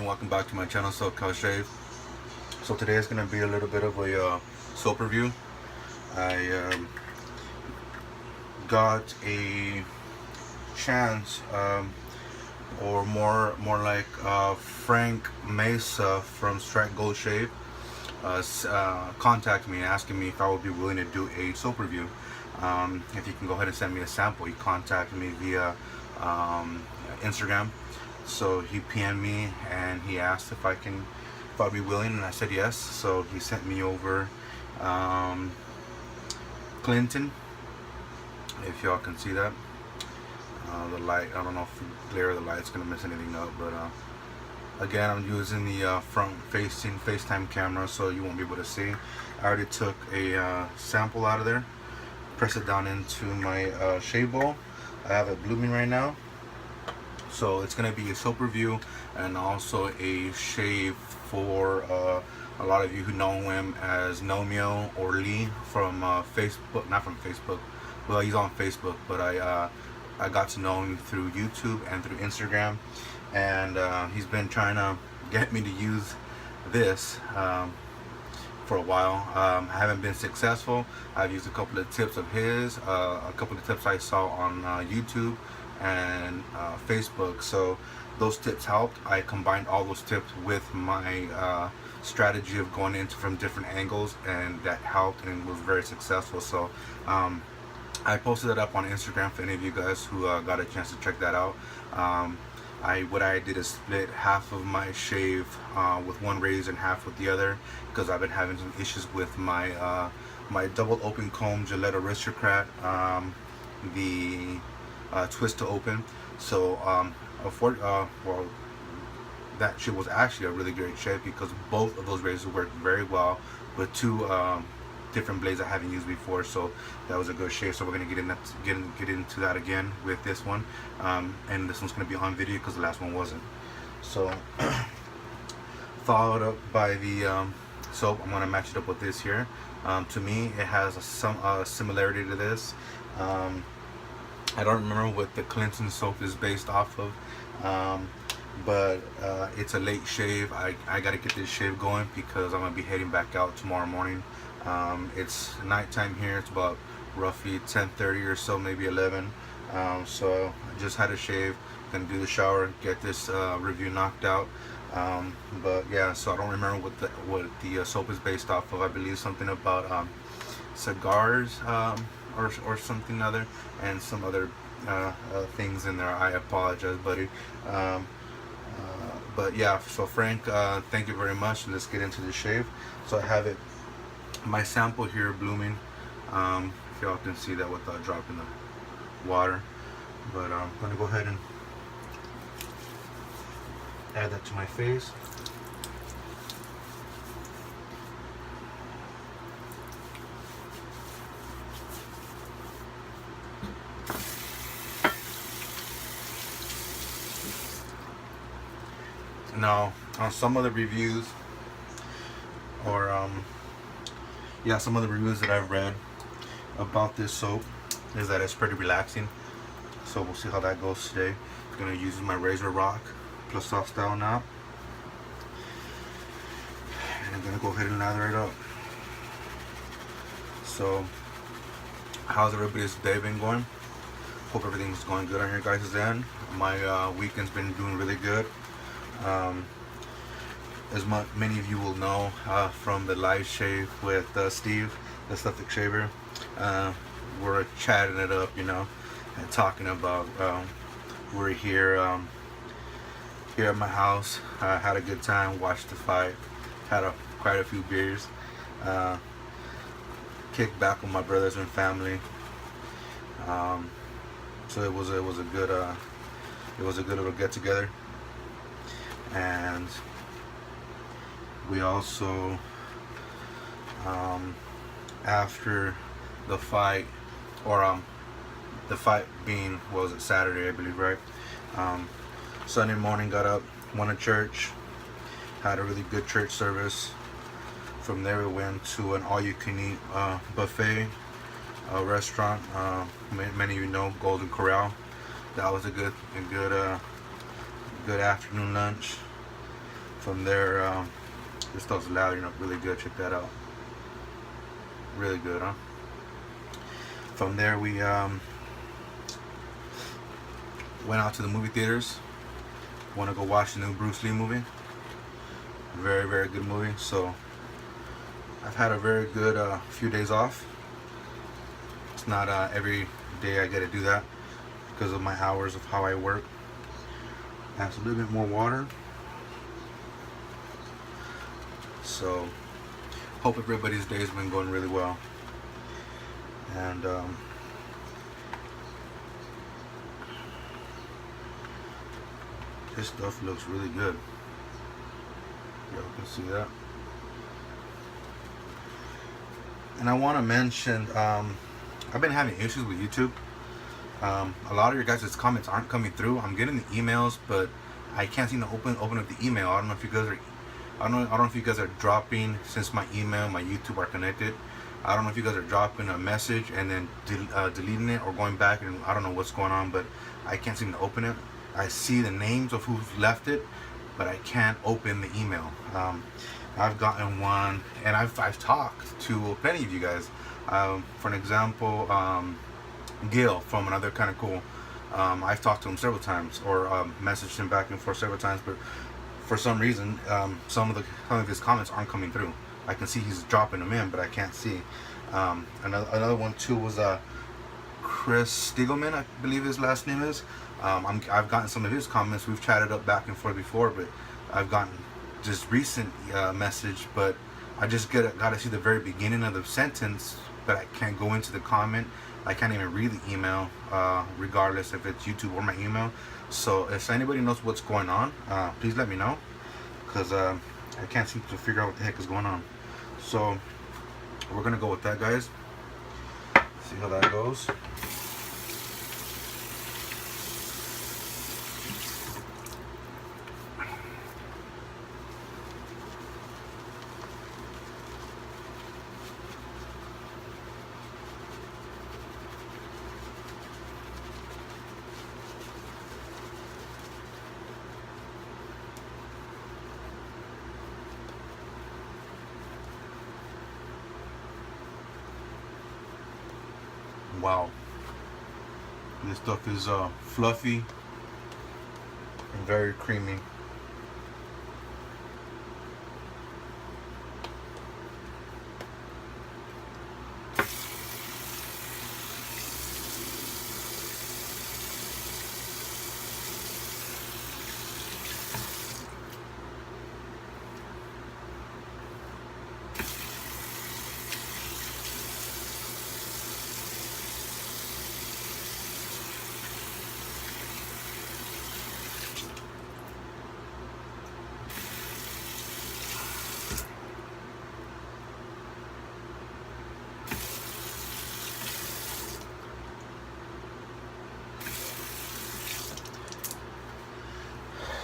welcome back to my channel, Aftershave. So today is going to be a little bit of a soap review. I got a chance, or more like Frank Misa from Strike Gold Shave contacted me asking me if I would be willing to do a soap review. If he can go ahead and send me a sample. He contacted me via Instagram. So he PM'd me and he asked if I'd be willing, and I said yes. So he sent me over Clinton, if y'all can see that. The light, I don't know if the glare of the light's gonna mess anything up, but again, I'm using the front facing FaceTime camera, so you won't be able to see. I already took a sample out of there, press it down into my shave bowl. I have it blooming right now. So it's going to be a soap review and also a shave for a lot of you who know him as Nomeo or Lee from Facebook. Not from Facebook, well, he's on Facebook, but I got to know him through YouTube and through Instagram, and he's been trying to get me to use this for a while. I haven't been successful. I've used a couple of tips of his, a couple of tips I saw on YouTube and Facebook, so those tips helped. I combined all those tips with my strategy of going into from different angles, and that helped and was very successful. So I posted it up on Instagram for any of you guys who got a chance to check that out. What I did is split half of my shave with one razor and half with the other, because I've been having some issues with my my double open comb Gillette Aristocrat, the twist to open. So well, that shit was actually a really great shave, because both of those razors worked very well with two different blades I haven't used before. So that was a good shave. So we're gonna get into that again with this one, and this one's gonna be on video because the last one wasn't. So followed up by the soap. I'm gonna match it up with this here. To me, it has some similarity to this. I don't remember what the Clinton soap is based off of, but it's a late shave. I gotta get this shave going because I'm gonna be heading back out tomorrow morning. It's nighttime here. It's about roughly 10:30 or so, maybe 11. So I just had a shave, gonna do the shower, get this review knocked out. But yeah, so I don't remember what the soap is based off of. I believe something about cigars, or something other, and some other things in there. I apologize, buddy. But yeah, so Frank, thank you very much. Let's get into the shave. So I have my sample here blooming. If y'all can see that without dropping the water, but I'm gonna go ahead and add that to my face. Now, on some of the reviews, or yeah, some of the reviews that I've read about this soap is that it's pretty relaxing. So we'll see how that goes today. I'm gonna use my razor rock, Plissoft style now, and I'm gonna go ahead and lather it up. So, how's everybody's day been going? Hope everything's going good on your guys' end. My weekend's been doing really good. As many of you will know from the live shave with Steve, the Suffolk shaver, we're chatting it up, you know, and talking about we're here at my house. Had a good time, watched the fight, had quite a few beers, kicked back with my brothers and family. So it was a good little get together. And we also, after the fight, or the fight being, what was it, Saturday, I believe, right? Sunday morning, got up, went to church, had a really good church service. From there, we went to an all-you-can-eat buffet restaurant. Many of you know Golden Corral. That was a good afternoon lunch. From there, this stuff's lathering up really good. Check that out. Really good, huh? From there, we went out to the movie theaters. Want to go watch the new Bruce Lee movie. Very, very good movie. So I've had a very good few days off. It's not every day I get to do that because of my hours of how I work. Adds a little bit more water. So hope everybody's day has been going really well. And this stuff looks really good. Y'all can see that. And I want to mention, I've been having issues with YouTube. A lot of your guys' comments aren't coming through. I'm getting the emails, but I can't seem to open up the email. I don't know if you guys are, I don't know if you guys are dropping, since my email, my YouTube are connected. I don't know if you guys are dropping a message and then deleting it or going back, and I don't know what's going on, but I can't seem to open it. I see the names of who's left it, but I can't open the email. I've gotten one, and I've talked to plenty of you guys. For an example, Gil from Another Kind of Cool. I've talked to him several times, or messaged him back and forth several times, but for some reason, some of his comments aren't coming through. I can see he's dropping them in, but I can't see. Another one too was Chris Stiegelman, I believe his last name is. I've gotten some of his comments. We've chatted up back and forth before, but I've gotten just recent message, but I just got to see the very beginning of the sentence, but I can't go into the comment. I can't even read the email, regardless if it's YouTube or my email. So if anybody knows what's going on, please let me know, because I can't seem to figure out what the heck is going on. So we're gonna go with that, guys. See how that goes. Wow, this stuff is fluffy and very creamy.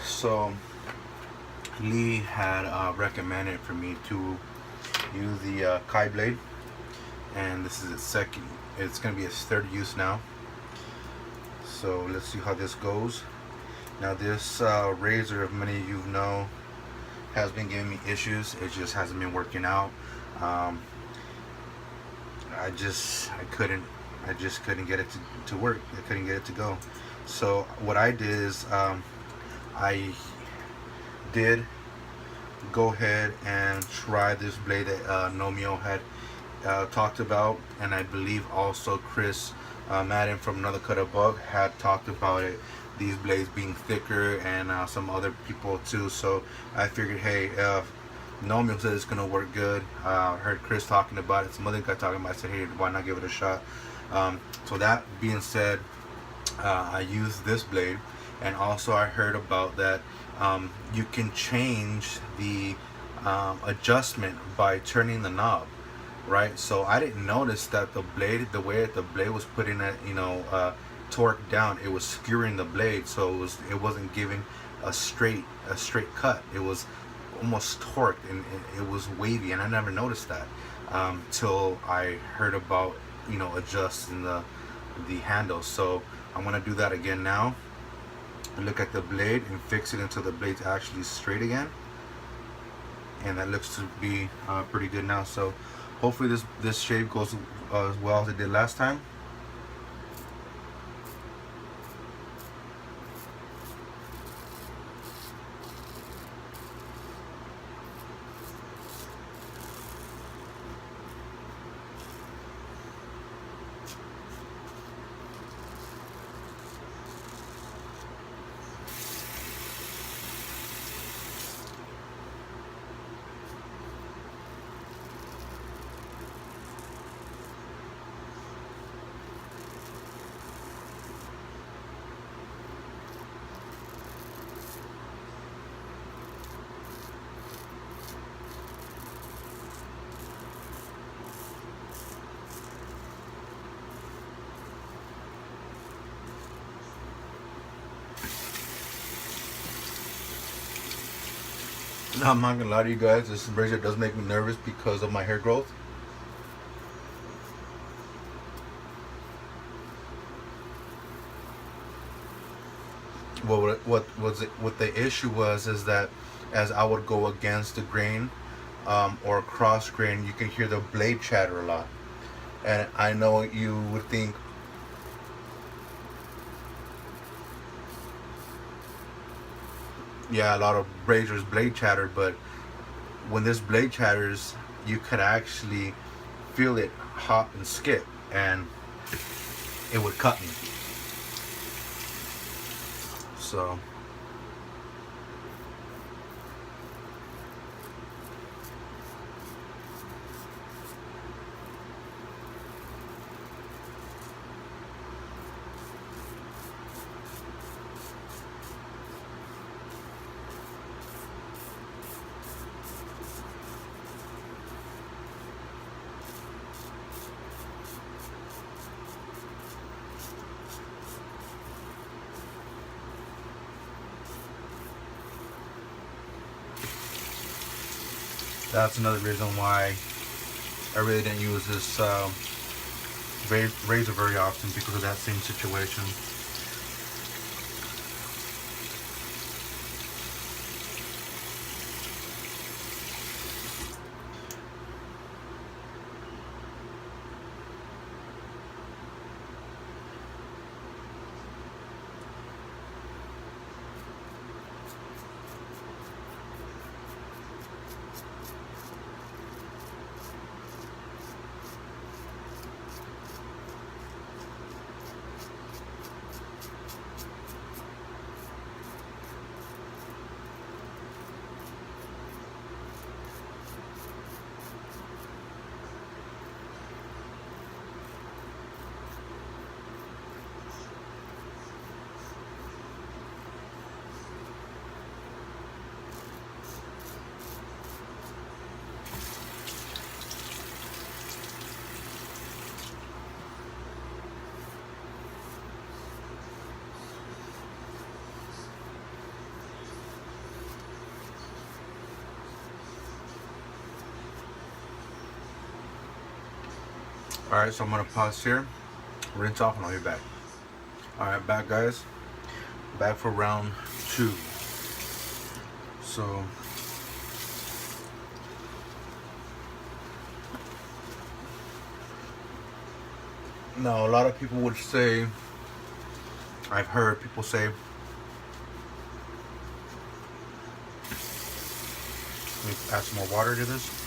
So Lee had recommended for me to use the Kai blade, and this is its second. It's going to be its third use now. So let's see how this goes. Now this razor, if many of you know, has been giving me issues. It just hasn't been working out. I just couldn't get it to work. I couldn't get it to go. So what I did is I did go ahead and try this blade that Nomio had talked about, and I believe also Chris Madden from Another Cut Above had talked about it, these blades being thicker, and some other people too. So I figured, hey, Nomio said it's gonna work good. I heard Chris talking about it, some other guy talking about it. I said, hey, why not give it a shot? So that being said, I used this blade. And also I heard about that you can change the adjustment by turning the knob, right? So I didn't notice that the way the blade was putting it, torque down, it was skewering the blade, so it wasn't giving a straight cut. It was almost torqued, and it was wavy, and I never noticed that till I heard about adjusting the handle. So I'm gonna do that again now. Look at the blade and fix it until the blade's actually straight again. and that looks to be pretty good now. So hopefully this shave goes as well as it did last time. Now, I'm not gonna lie to you guys, this razor does make me nervous because of my hair growth. Well, what the issue was is that as I would go against the grain or cross grain, you can hear the blade chatter a lot. And I know you would think, yeah, a lot of razors blade chatter, but when this blade chatters, you could actually feel it hop and skip, and it would cut me. So that's another reason why I really didn't use this razor very often, because of that same situation. Alright, so I'm going to pause here, rinse off, and I'll be back. Alright, back guys. Back for round 2. So now a lot of people would say, I've heard people say, let me add some more water to this.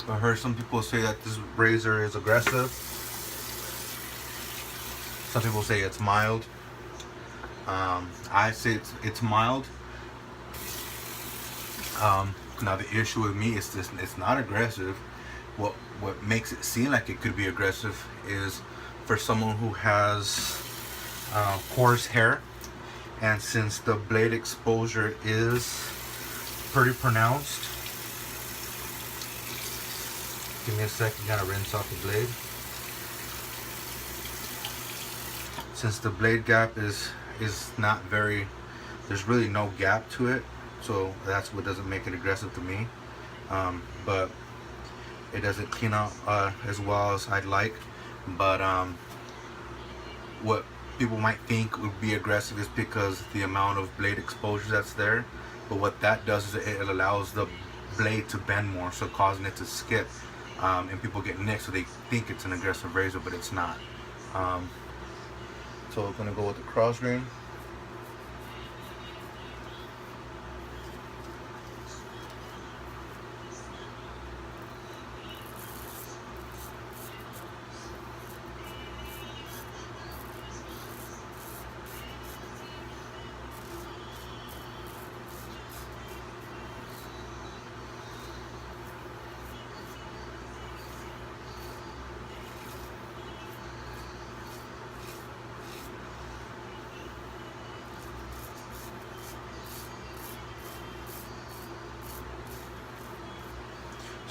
I heard some people say that this razor is aggressive. Some people say it's mild. I say it's mild. Now the issue with me is this: it's not aggressive. What makes it seem like it could be aggressive is for someone who has coarse hair, and since the blade exposure is pretty pronounced. Give me a second, gotta rinse off the blade. Since the blade gap is not very, there's really no gap to it, so that's what doesn't make it aggressive to me. but it doesn't clean out as well as I'd like. But what people might think would be aggressive is because the amount of blade exposure that's there. But what that does is it allows the blade to bend more, so causing it to skip, and people get nicked, so they think it's an aggressive razor, but it's not. So we're gonna go with the cross grain.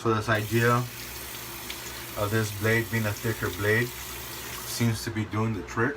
So this idea of this blade being a thicker blade seems to be doing the trick.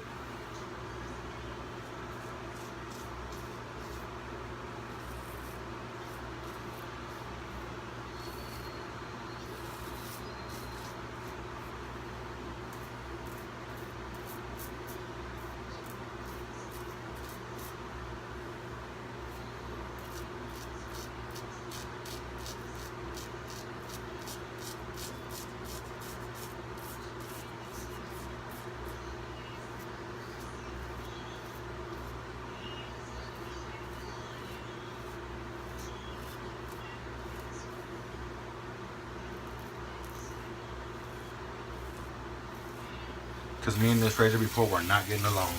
Because me and this razor before were not getting along.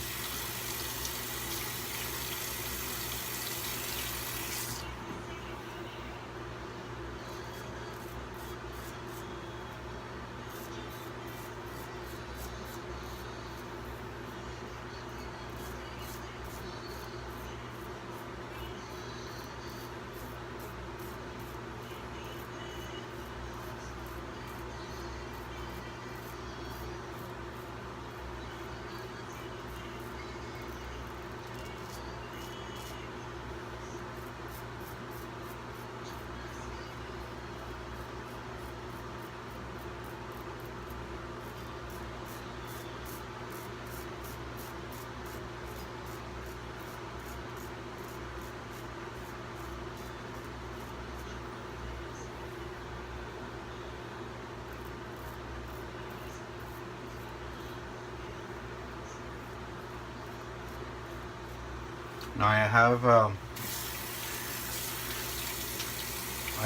Now I have, I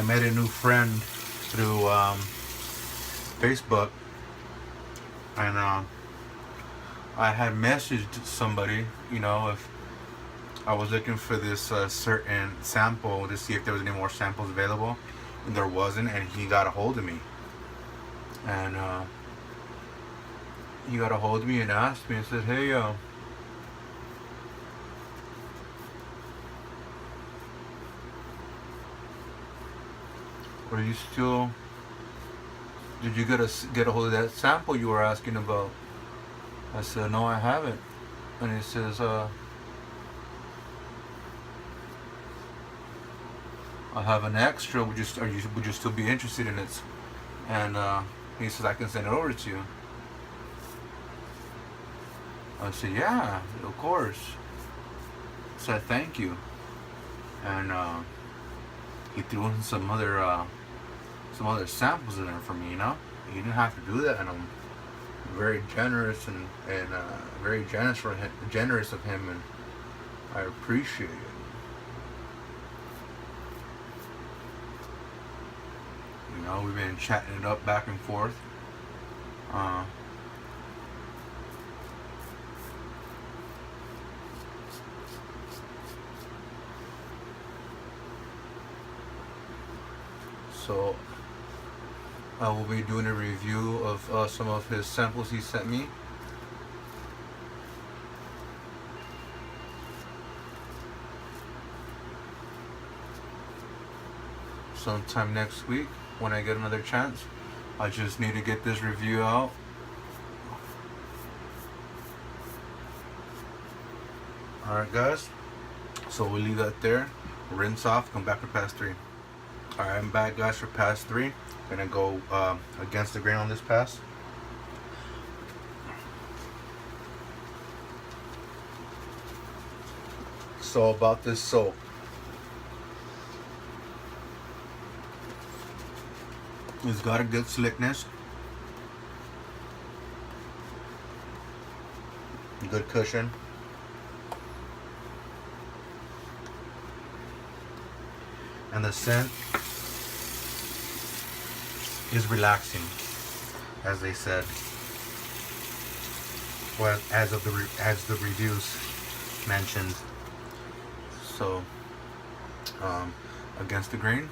met a new friend through Facebook, and I had messaged somebody, you know, if I was looking for this certain sample to see if there was any more samples available, and there wasn't, and he got a hold of me. And he got a hold of me and asked me and said, hey, are you still, did you get a hold of that sample you were asking about? I said, no, I haven't. And he says, I have an extra, would you still be interested in it? And he says, I can send it over to you. I said, yeah, of course. I said, thank you. And he threw in some other samples in there for me, you know? He didn't have to do that, and I'm very generous and very generous of him, and I appreciate it. You know, we've been chatting it up back and forth. So I will be doing a review of some of his samples he sent me. Sometime next week when I get another chance. I just need to get this review out. Alright guys, so we'll leave that there. Rinse off, come back for pass 3. Alright, I'm back, guys, for pass 3. I'm gonna go against the grain on this pass. So about this soap. It's got a good slickness, good cushion, and the scent is relaxing, as they said. Well, as the reviews mentioned. So, against the grain.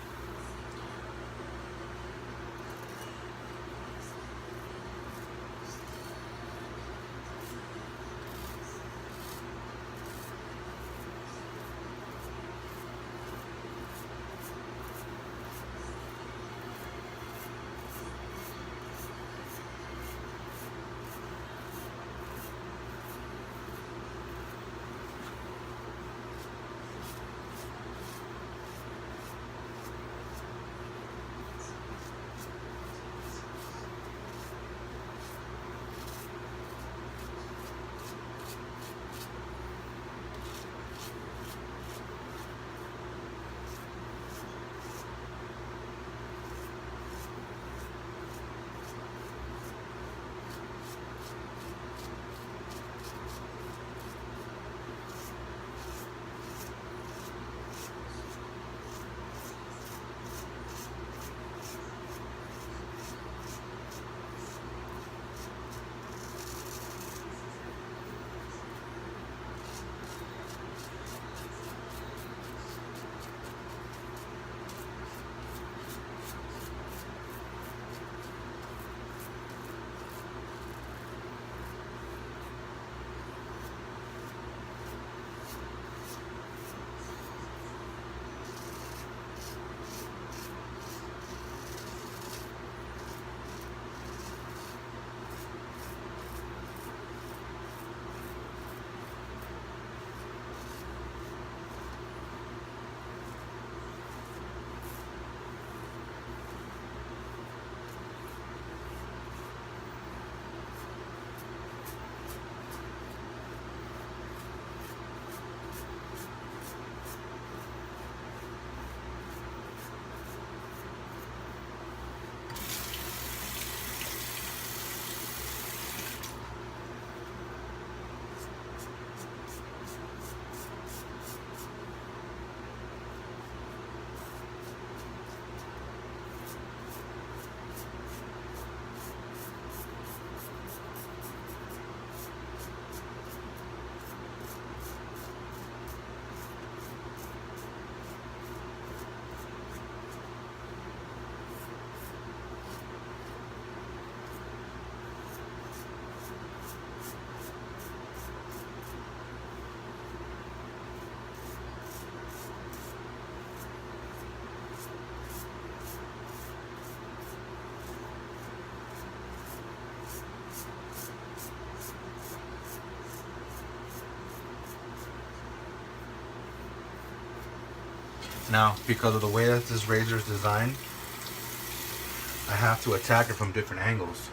Now, because of the way that this razor is designed, I have to attack it from different angles.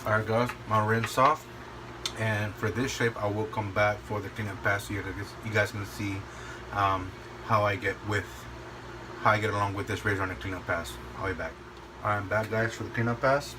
Alright guys, my rinse off, and for this shape I will come back for the cleanup pass so you guys can see how I get along with this razor on the cleanup pass. I'll be back. Alright, I'm back guys for the cleanup pass.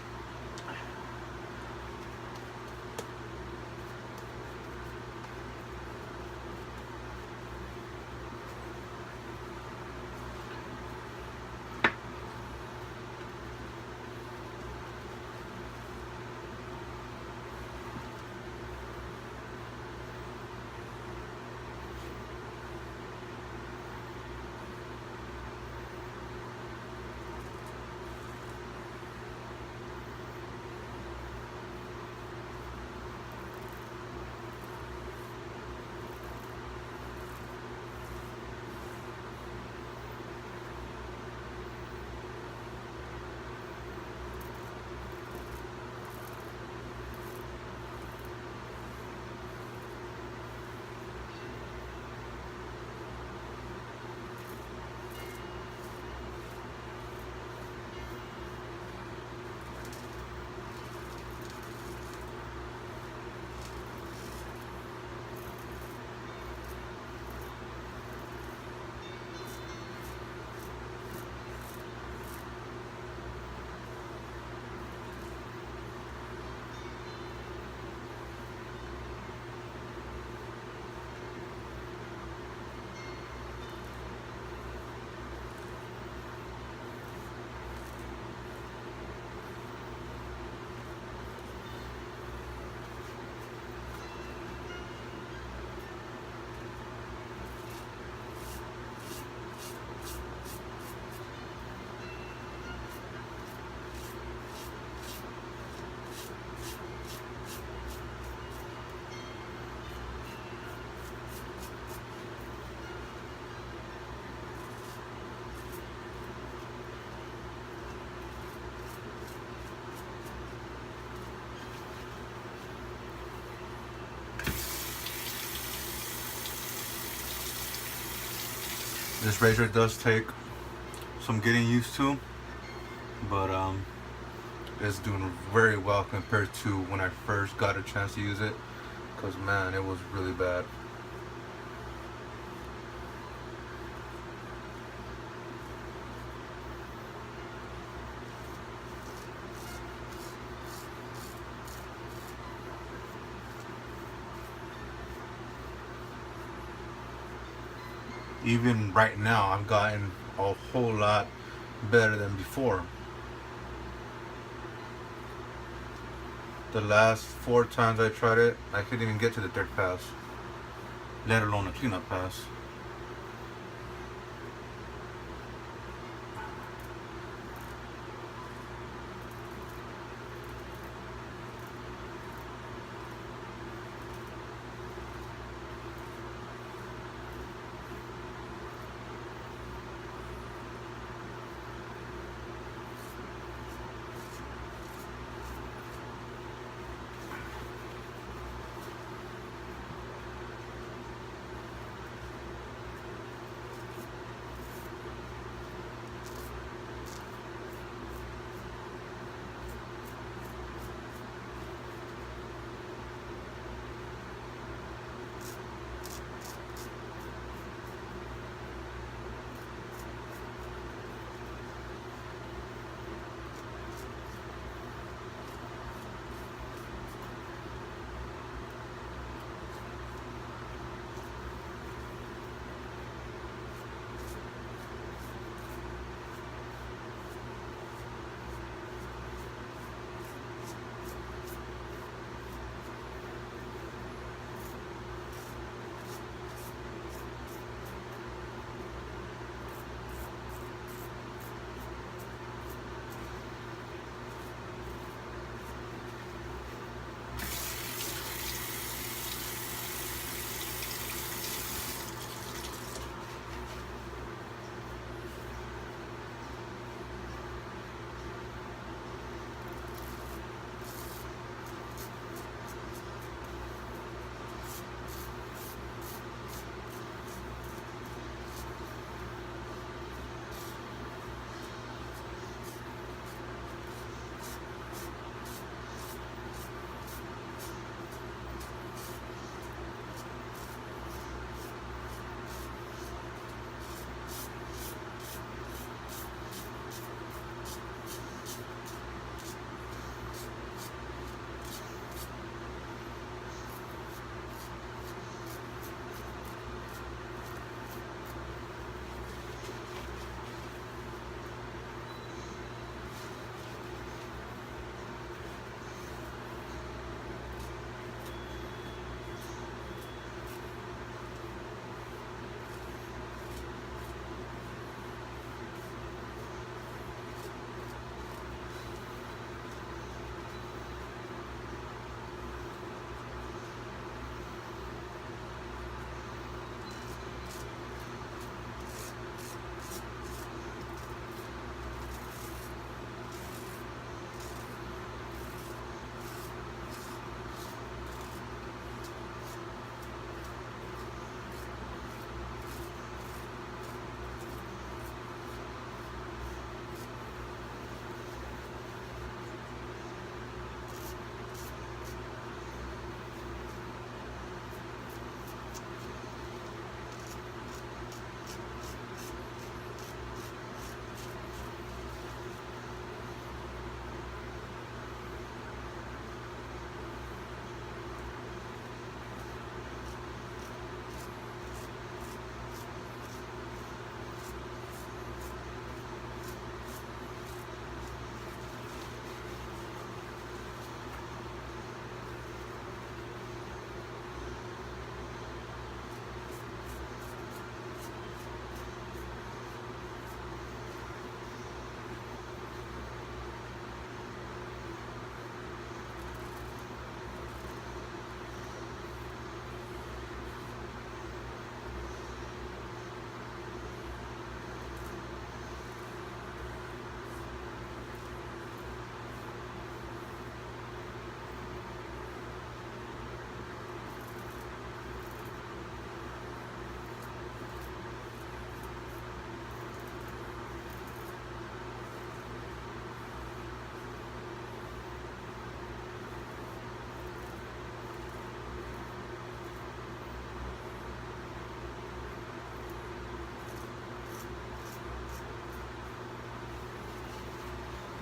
This razor does take some getting used to, but it's doing very well compared to when I first got a chance to use it, because man, it was really bad. Even right now, I've gotten a whole lot better than before. The last 4 times I tried it, I couldn't even get to the third pass, let alone a cleanup pass.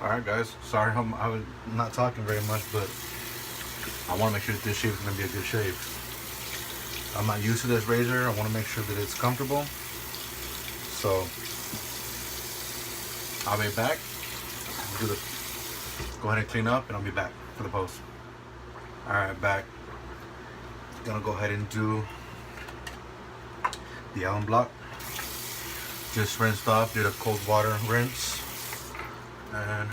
Alright guys, sorry I'm not talking very much, but I want to make sure that this shave is going to be a good shave. I'm not used to this razor. I want to make sure that it's comfortable. So I'll be back. Go ahead and clean up and I'll be back for the post. Alright, back. Gonna go ahead and do the alum block. Just rinsed off, did a cold water rinse, and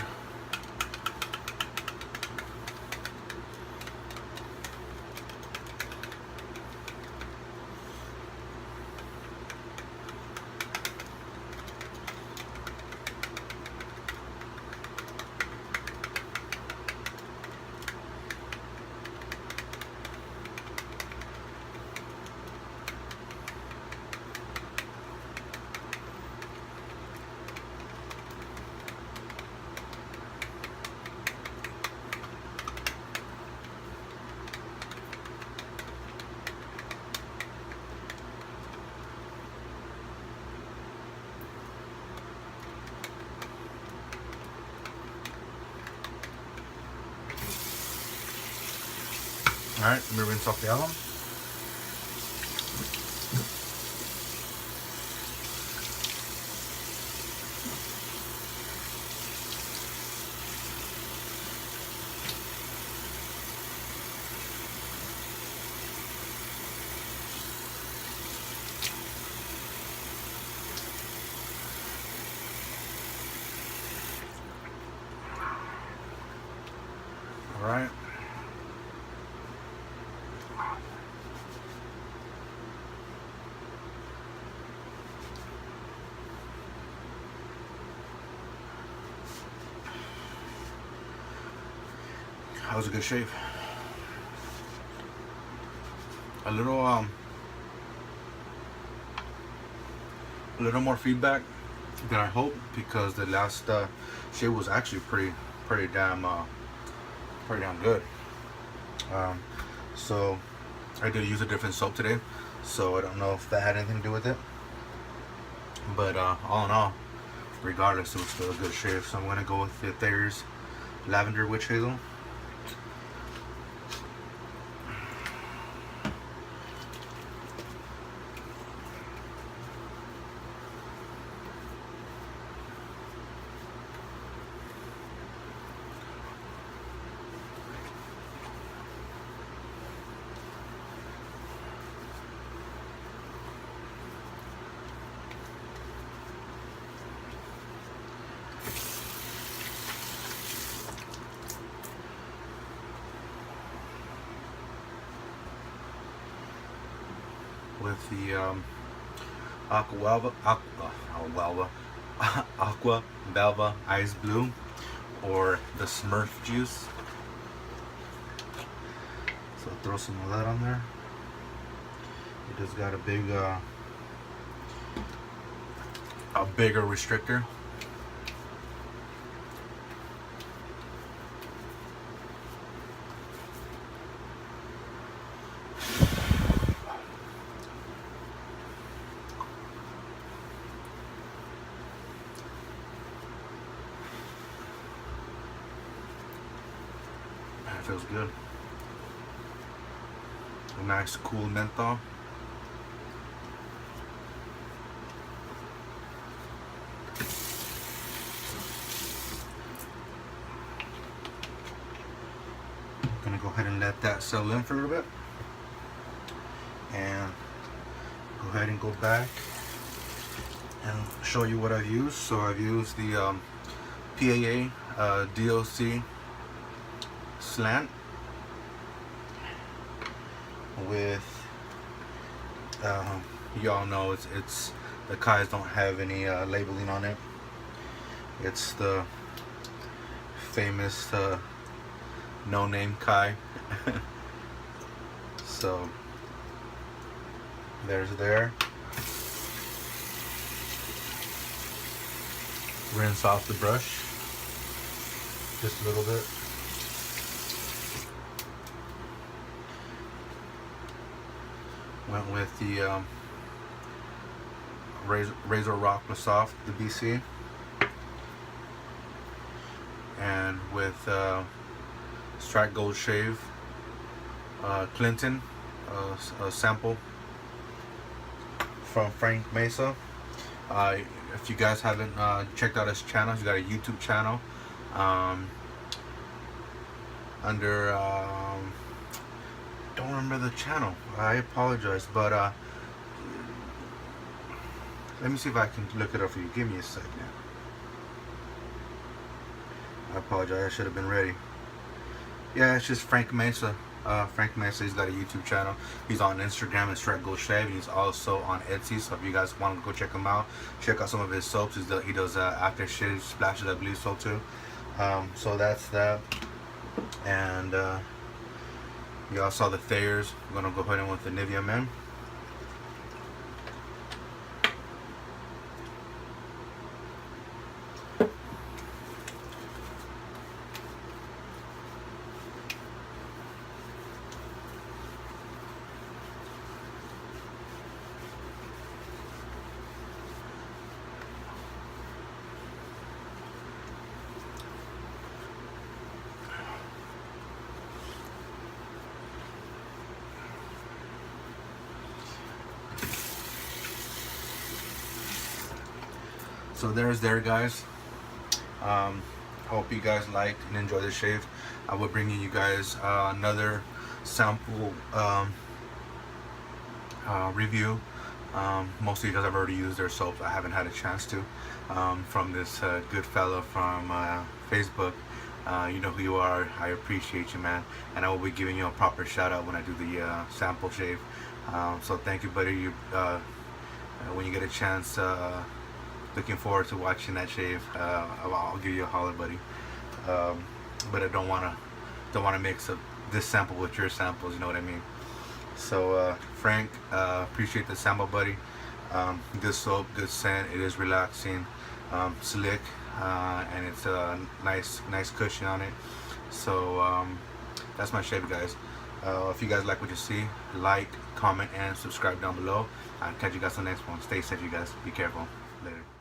alright, let me rinse off the alum. Alright. That was a good shave. A little more feedback than I hoped, because the last shave was actually pretty damn good. So I did use a different soap today, so I don't know if that had anything to do with it. But all in all, regardless, it was still a good shave. So I'm gonna go with the Thayer's Lavender Witch Hazel. With the Aqua Velva Ice Blue, or the Smurf juice. So throw some of that on there. It just got a bigger restrictor. Feels good. A nice cool menthol. Gonna go ahead and let that settle in for a little bit, and go ahead and go back and show you what I've used. So I've used the PAA DOC Slant with y'all know it's the Kais don't have any labeling on it. It's the famous no-name Kai. So there's there. Rinse off the brush just a little bit. Went with the Razor Rock Plissoft, the BC. and with Strike Gold Shave Clinton, a sample from Frank Misa. If you guys haven't checked out his channel, he's got a YouTube channel under don't remember the channel. I apologize, but let me see if I can look it up for you. Give me a second. I apologize. I should have been ready. Yeah, it's just Frank Mesa. Frank Mesa, he's got a YouTube channel. He's on Instagram and Strike Gold Shave, and he's also on Etsy. So if you guys want to go check him out, check out some of his soaps. He does Aftershave splashes, I believe so too. So that's that. And you all saw the Thayers. I'm gonna go ahead and with the Nivea Men. So there's there, guys. Hope you guys liked and enjoyed the shave. I will bring you guys another sample review. Most of you guys have already used their soaps. I haven't had a chance to. From this good fella from Facebook. You know who you are. I appreciate you, man. And I will be giving you a proper shout out when I do the sample shave. So thank you, buddy. When you get a chance, looking forward to watching that shave. I'll give you a holler, buddy. But I don't wanna mix up this sample with your samples. You know what I mean? So Frank, appreciate the sample, buddy. Good soap, good scent. It is relaxing, slick, and it's a nice cushion on it. So that's my shave, guys. If you guys like what you see, like, comment, and subscribe down below. I'll catch you guys on the next one. Stay safe, you guys. Be careful. Later.